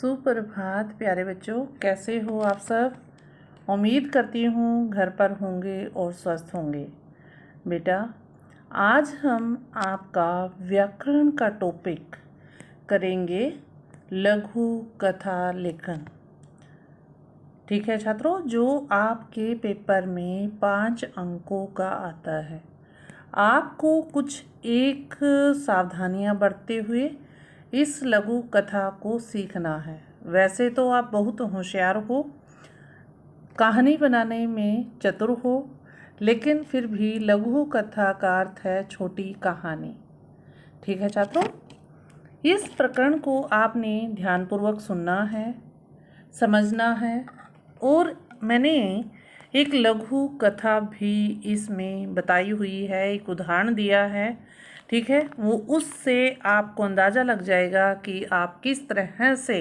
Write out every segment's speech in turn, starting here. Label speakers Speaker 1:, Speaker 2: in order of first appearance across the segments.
Speaker 1: सुप्रभात प्यारे बच्चों, कैसे हो आप सब। उम्मीद करती हूँ घर पर होंगे और स्वस्थ होंगे। बेटा, आज हम आपका व्याकरण का टॉपिक करेंगे, लघु कथा लेखन। ठीक है छात्रों, जो आपके पेपर में 5 अंकों का आता है। आपको कुछ एक सावधानियां बरतते हुए इस लघु कथा को सीखना है। वैसे तो आप बहुत होशियार हो, कहानी बनाने में चतुर हो, लेकिन फिर भी लघु कथा का अर्थ है छोटी कहानी। ठीक है छात्रों, इस प्रकरण को आपने ध्यानपूर्वक सुनना है, समझना है, और मैंने एक लघु कथा भी इसमें बताई हुई है, एक उदाहरण दिया है। ठीक है, वो उससे आपको अंदाज़ा लग जाएगा कि आप किस तरह से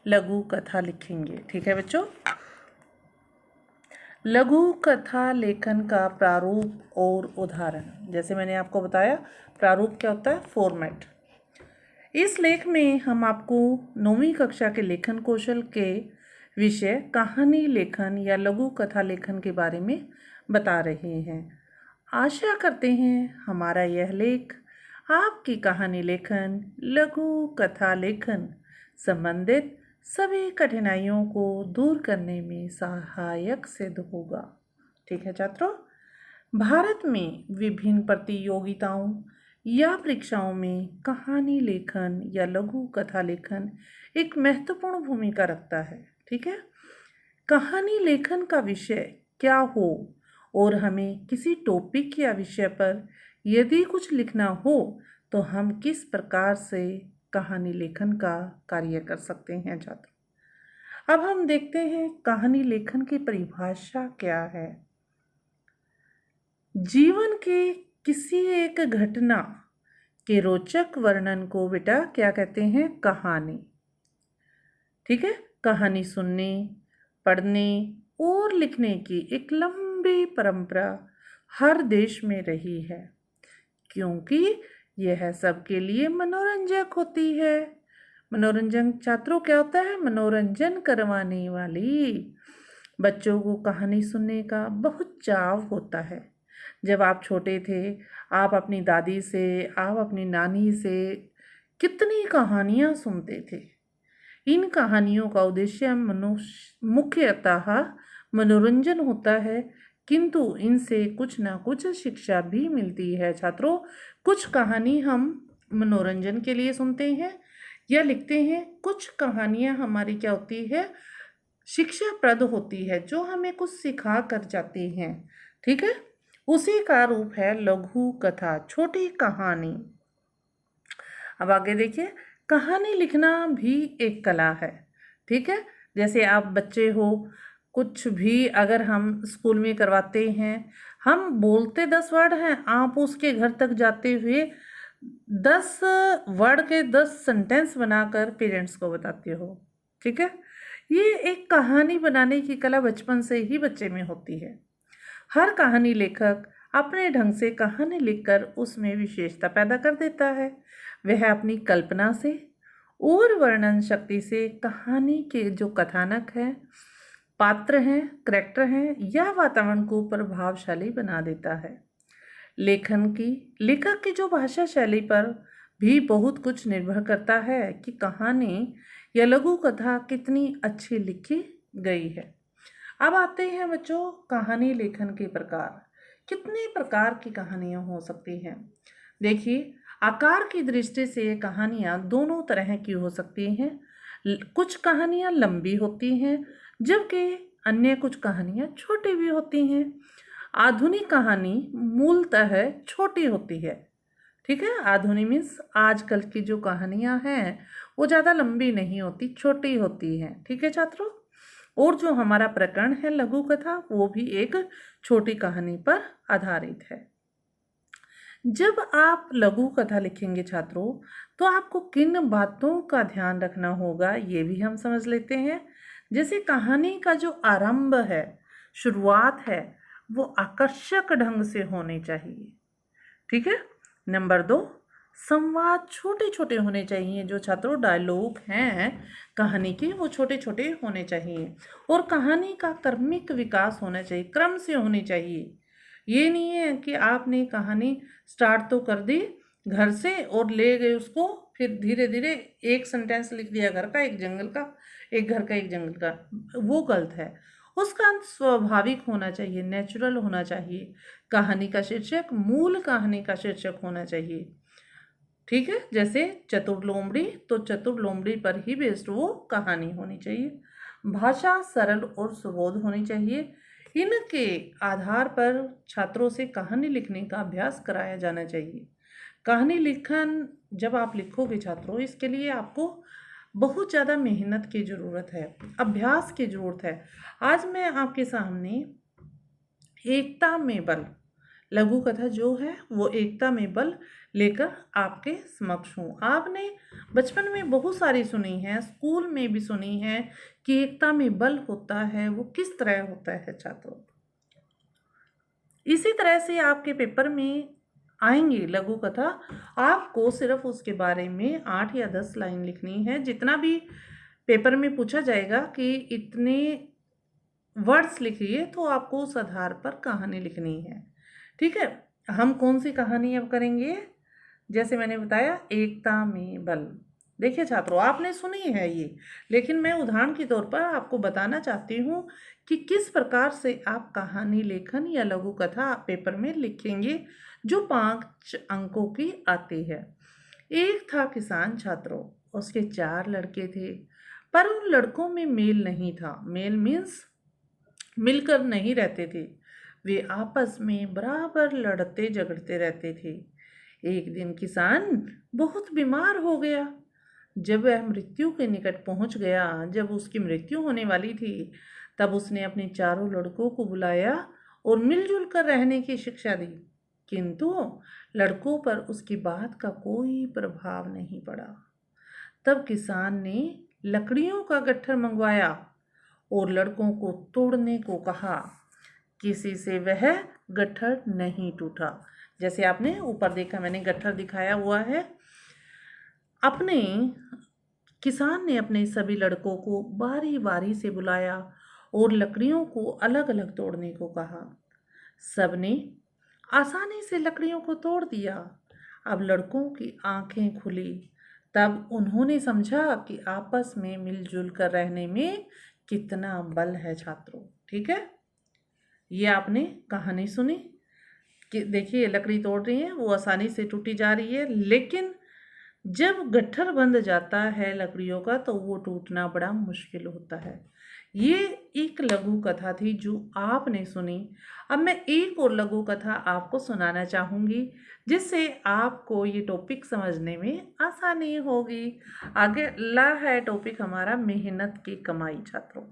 Speaker 1: लघु कथा लिखेंगे। ठीक है बच्चों, लघु कथा लेखन का प्रारूप और उदाहरण। जैसे मैंने आपको बताया, प्रारूप क्या होता है, फॉर्मेट। इस लेख में हम आपको 9वीं कक्षा के लेखन कौशल के विषय कहानी लेखन या लघु कथा लेखन के बारे में बता रहे हैं। आशा करते हैं हमारा यह लेख आपकी कहानी लेखन, लघु कथा लेखन संबंधित सभी कठिनाइयों को दूर करने में सहायक सिद्ध होगा। ठीक है छात्रों, भारत में विभिन्न प्रतियोगिताओं या परीक्षाओं में कहानी लेखन या लघु कथा लेखन एक महत्वपूर्ण भूमिका रखता है। ठीक है, कहानी लेखन का विषय क्या हो और हमें किसी टॉपिक या विषय पर यदि कुछ लिखना हो तो हम किस प्रकार से कहानी लेखन का कार्य कर सकते हैं छात्र। अब हम देखते हैं कहानी लेखन की परिभाषा क्या है। जीवन के किसी एक घटना के रोचक वर्णन को बेटा क्या कहते हैं, कहानी। ठीक है, कहानी सुनने, पढ़ने और लिखने की एक लंबी परंपरा हर देश में रही है, क्योंकि यह सबके लिए मनोरंजक होती है। मनोरंजन छात्रों क्या होता है, मनोरंजन करवाने वाली। बच्चों को कहानी सुनने का बहुत चाव होता है। जब आप छोटे थे, आप अपनी दादी से, आप अपनी नानी से कितनी कहानियाँ सुनते थे। इन कहानियों का उद्देश्य मुख्यतः मनोरंजन होता है, किंतु इनसे कुछ ना कुछ शिक्षा भी मिलती है छात्रों। कुछ कहानी हम मनोरंजन के लिए सुनते हैं या लिखते हैं, कुछ कहानियाँ हमारी क्या होती है, शिक्षाप्रद होती है, जो हमें कुछ सिखा कर जाती हैं। ठीक है, उसी का रूप है लघु कथा, छोटी कहानी। अब आगे देखिए, कहानी लिखना भी एक कला है। ठीक है, जैसे आप बच्चे हो, कुछ भी अगर हम स्कूल में करवाते हैं, हम बोलते 10 वर्ड हैं, आप उसके घर तक जाते हुए 10 वर्ड के 10 सेंटेंस बनाकर पेरेंट्स को बताते हो। ठीक है, ये एक कहानी बनाने की कला बचपन से ही बच्चे में होती है। हर कहानी लेखक अपने ढंग से कहानी लिखकर उसमें विशेषता पैदा कर देता है। वह अपनी कल्पना से और वर्णन शक्ति से कहानी के जो कथानक हैं, पात्र हैं, करैक्टर हैं या वातावरण को प्रभावशाली बना देता है। लेखक की जो भाषा शैली पर भी बहुत कुछ निर्भर करता है कि कहानी या लघु कथा कितनी अच्छी लिखी गई है। अब आते हैं बच्चों कहानी लेखन के प्रकार। कितने प्रकार की कहानियाँ हो सकती हैं। देखिए, आकार की दृष्टि से कहानियाँ दोनों तरह की हो सकती हैं। कुछ कहानियाँ लंबी होती हैं, जबकि अन्य कुछ कहानियाँ छोटी भी होती हैं। आधुनिक कहानी मूलतः छोटी होती है। ठीक है, आधुनिक मीन्स आजकल की जो कहानियाँ हैं वो ज़्यादा लंबी नहीं होती, छोटी होती हैं। ठीक है छात्रों, और जो हमारा प्रकरण है लघु कथा, वो भी एक छोटी कहानी पर आधारित है। जब आप लघु कथा लिखेंगे छात्रों, तो आपको किन बातों का ध्यान रखना होगा, ये भी हम समझ लेते हैं। जैसे कहानी का जो आरंभ है, शुरुआत है, वो आकर्षक ढंग से होनी चाहिए। ठीक है, नंबर 2, संवाद छोटे छोटे होने चाहिए, जो छात्रों डायलॉग हैं कहानी के वो छोटे छोटे होने चाहिए। और कहानी का क्रमिक विकास होना चाहिए, क्रम से होनी चाहिए। ये नहीं है कि आपने कहानी स्टार्ट तो कर दी घर से और ले गए उसको, फिर धीरे धीरे एक सेंटेंस लिख दिया घर का एक जंगल का, एक घर का एक जंगल का, वो गलत है। उसका अंत स्वाभाविक होना चाहिए, नेचुरल होना चाहिए। कहानी का शीर्षक मूल कहानी का शीर्षक होना चाहिए। ठीक है, जैसे चतुर लोमड़ी, तो चतुर लोमड़ी पर ही बेस्ड वो कहानी होनी चाहिए। भाषा सरल और सुबोध होनी चाहिए। इनके आधार पर छात्रों से कहानी लिखने का अभ्यास कराया जाना चाहिए। कहानी लिखन जब आप लिखोगे छात्रों, इसके लिए आपको बहुत ज़्यादा मेहनत की ज़रूरत है, अभ्यास की ज़रूरत है। आज मैं आपके सामने एकता में बल लघु कथा जो है वो एकता में बल लेकर आपके समक्ष हूँ। आपने बचपन में बहुत सारी सुनी है, स्कूल में भी सुनी है कि एकता में बल होता है, वो किस तरह होता है छात्रों। इसी तरह से आपके पेपर में आएंगी लघु कथा, आपको सिर्फ उसके बारे में 8 या 10 लाइन लिखनी है। जितना भी पेपर में पूछा जाएगा कि इतने वर्ड्स लिखिए, तो आपको उस आधार पर कहानी लिखनी है। ठीक है, हम कौन सी कहानी अब करेंगे, जैसे मैंने बताया एकता में बल। देखिए छात्रों, आपने सुनी है ये, लेकिन मैं उदाहरण के तौर पर आपको बताना चाहती हूँ कि किस प्रकार से आप कहानी लेखन या लघु कथा पेपर में लिखेंगे, जो 5 अंकों की आती है। एक था किसान छात्रों, उसके 4 लड़के थे, पर उन लड़कों में मेल नहीं था। मेल मीन्स मिलकर नहीं रहते थे, वे आपस में बराबर लड़ते झगड़ते रहते थे। एक दिन किसान बहुत बीमार हो गया। जब वह मृत्यु के निकट पहुंच गया, जब उसकी मृत्यु होने वाली थी, तब उसने अपने चारों लड़कों को बुलाया और मिलजुल कर रहने की शिक्षा दी। किंतु लड़कों पर उसकी बात का कोई प्रभाव नहीं पड़ा। तब किसान ने लकड़ियों का गट्ठर मंगवाया और लड़कों को तोड़ने को कहा। किसी से वह गट्ठर नहीं टूटा। जैसे आपने ऊपर देखा, मैंने गट्ठर दिखाया हुआ है। अपने किसान ने अपने सभी लड़कों को बारी बारी से बुलाया और लकड़ियों को अलग अलग तोड़ने को कहा। सबने आसानी से लकड़ियों को तोड़ दिया। अब लड़कों की आंखें खुली। तब उन्होंने समझा कि आपस में मिलजुल कर रहने में कितना बल है छात्रों। ठीक है, ये आपने कहानी सुनी कि देखिए लकड़ी तोड़ रही है, वो आसानी से टूटी जा रही है, लेकिन जब गट्ठर बंध जाता है लकड़ियों का तो वो टूटना बड़ा मुश्किल होता है। ये एक लघु कथा थी जो आपने सुनी। अब मैं एक और लघु कथा आपको सुनाना चाहूँगी, जिससे आपको ये टॉपिक समझने में आसानी होगी। आगे ला है टॉपिक हमारा मेहनत की कमाई छात्रों,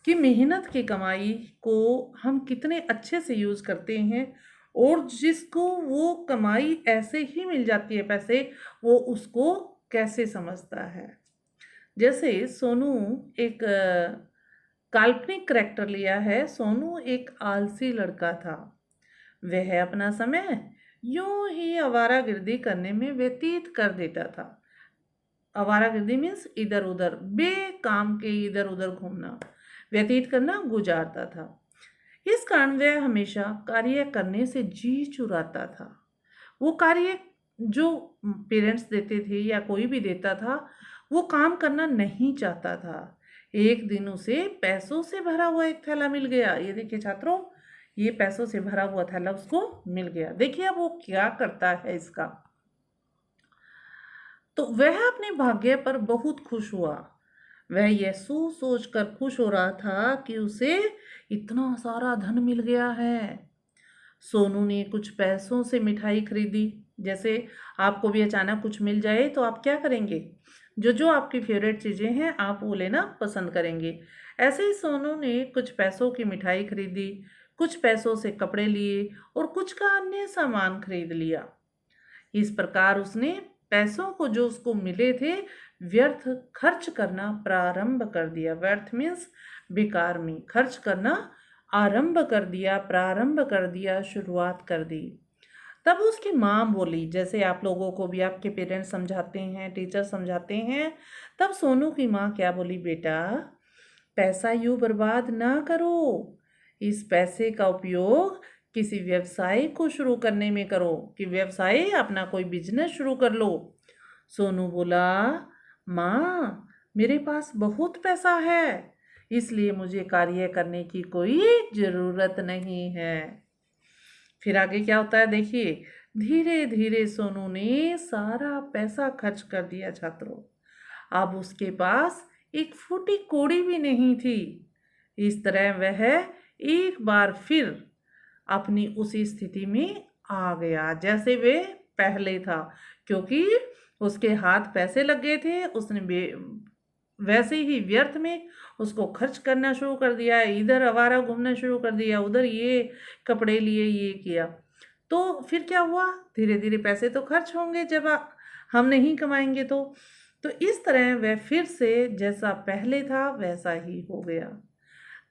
Speaker 1: कि मेहनत की कमाई को हम कितने अच्छे से यूज़ करते हैं, और जिसको वो कमाई ऐसे ही मिल जाती है पैसे, वो उसको कैसे समझता है। जैसे सोनू एक काल्पनिक करैक्टर लिया है। सोनू एक आलसी लड़का था। वह अपना समय यूं ही आवारागर्दी करने में व्यतीत कर देता था। आवारागर्दी मीन्स इधर उधर, बेकाम के इधर उधर घूमना, व्यतीत करना, गुजारता था। इस कारण वह हमेशा कार्य करने से जी चुराता था। वो कार्य जो पेरेंट्स देते थे या कोई भी देता था, वो काम करना नहीं चाहता था। एक दिन उसे पैसों से भरा हुआ एक थैला मिल गया। ये देखिए छात्रों, ये पैसों से भरा हुआ थैला उसको मिल गया। देखिए अब वो क्या करता है इसका। तो वह अपने भाग्य पर बहुत खुश हुआ। वह यह सोच कर खुश हो रहा था कि उसे इतना सारा धन मिल गया है। सोनू ने कुछ पैसों से मिठाई खरीदी। जैसे आपको भी अचानक कुछ मिल जाए तो आप क्या करेंगे, जो जो आपकी फेवरेट चीज़ें हैं आप वो लेना पसंद करेंगे। ऐसे ही सोनू ने कुछ पैसों की मिठाई खरीदी, कुछ पैसों से कपड़े लिए और कुछ का अन्य सामान खरीद लिया। इस प्रकार उसने पैसों को जो उसको मिले थे व्यर्थ खर्च करना प्रारंभ कर दिया। व्यर्थ मीन्स बेकार में, खर्च करना आरंभ कर दिया, प्रारंभ कर दिया, शुरुआत कर दी। तब उसकी माँ बोली, जैसे आप लोगों को भी आपके पेरेंट्स समझाते हैं, टीचर समझाते हैं, तब सोनू की माँ क्या बोली, बेटा पैसा यूँ बर्बाद ना करो, इस पैसे का उपयोग किसी व्यवसाय को शुरू करने में करो, कि व्यवसाय अपना कोई बिजनेस शुरू कर लो। सोनू बोला, माँ मेरे पास बहुत पैसा है, इसलिए मुझे कार्य करने की कोई ज़रूरत नहीं है। फिर आगे क्या होता है देखिए, धीरे धीरे सोनू ने सारा पैसा खर्च कर दिया छात्रों। अब उसके पास एक फूटी कौड़ी भी नहीं थी। इस तरह वह एक बार फिर अपनी उसी स्थिति में आ गया जैसे वे पहले था, क्योंकि उसके हाथ पैसे लग गए थे, उसने वैसे ही व्यर्थ में उसको खर्च करना शुरू कर दिया, इधर आवारा घूमना शुरू कर दिया, उधर ये कपड़े लिए, ये किया। तो फिर क्या हुआ, धीरे धीरे पैसे तो खर्च होंगे जब हम नहीं कमाएंगे तो इस तरह वह फिर से जैसा पहले था वैसा ही हो गया।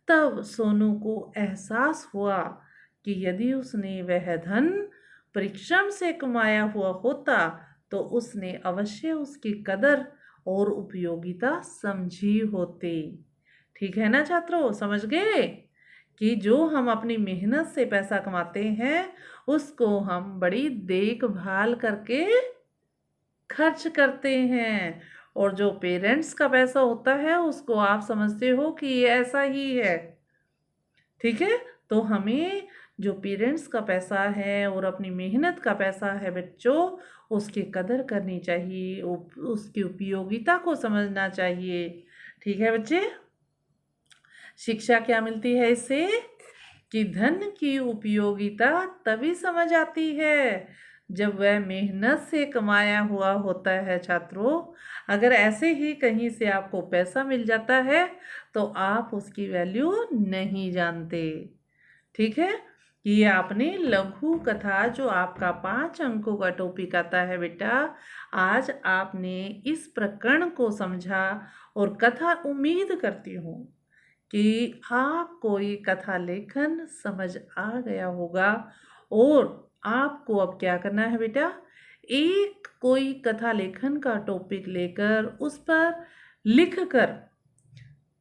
Speaker 1: तब सोनू को एहसास हुआ कि यदि उसने वह धन परिश्रम से कमाया हुआ होता तो उसने अवश्य उसकी कदर और उपयोगिता समझी होती। ठीक है ना छात्रों, समझ गए कि जो हम अपनी मेहनत से पैसा कमाते हैं उसको हम बड़ी देखभाल करके खर्च करते हैं, और जो पेरेंट्स का पैसा होता है उसको आप समझते हो कि ये ऐसा ही है। ठीक है, तो हमें जो पेरेंट्स का पैसा है और अपनी मेहनत का पैसा है बच्चों, उसकी कदर करनी चाहिए, उसकी उपयोगिता को समझना चाहिए। ठीक है बच्चे, शिक्षा क्या मिलती है इससे, कि धन की उपयोगिता तभी समझ आती है जब वह मेहनत से कमाया हुआ होता है छात्रों। अगर ऐसे ही कहीं से आपको पैसा मिल जाता है तो आप उसकी वैल्यू नहीं जानते। ठीक है, ये आपने लघु कथा जो आपका 5 अंकों का टॉपिक आता है बेटा, आज आपने इस प्रकरण को समझा और कथा उम्मीद करती हूँ कि आपको ये कथा लेखन समझ आ गया होगा। और आपको अब क्या करना है बेटा, एक कोई कथा लेखन का टॉपिक लेकर उस पर लिख कर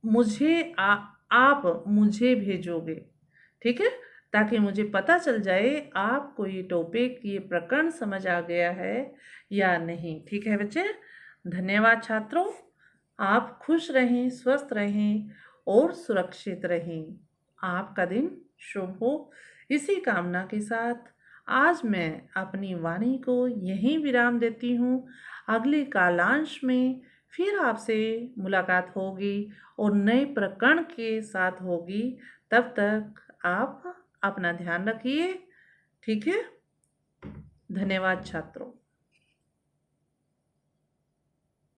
Speaker 1: मुझे आप मुझे भेजोगे। ठीक है, ताकि मुझे पता चल जाए आपको ये टॉपिक, ये प्रकरण समझ आ गया है या नहीं। ठीक है बच्चे, धन्यवाद छात्रों। आप खुश रहें, स्वस्थ रहें और सुरक्षित रहें। आपका दिन शुभ हो, इसी कामना के साथ आज मैं अपनी वाणी को यहीं विराम देती हूँ। अगले कालांश में फिर आपसे मुलाकात होगी और नए प्रकरण के साथ होगी। तब तक आप अपना ध्यान रखिए। ठीक है, धन्यवाद छात्रों।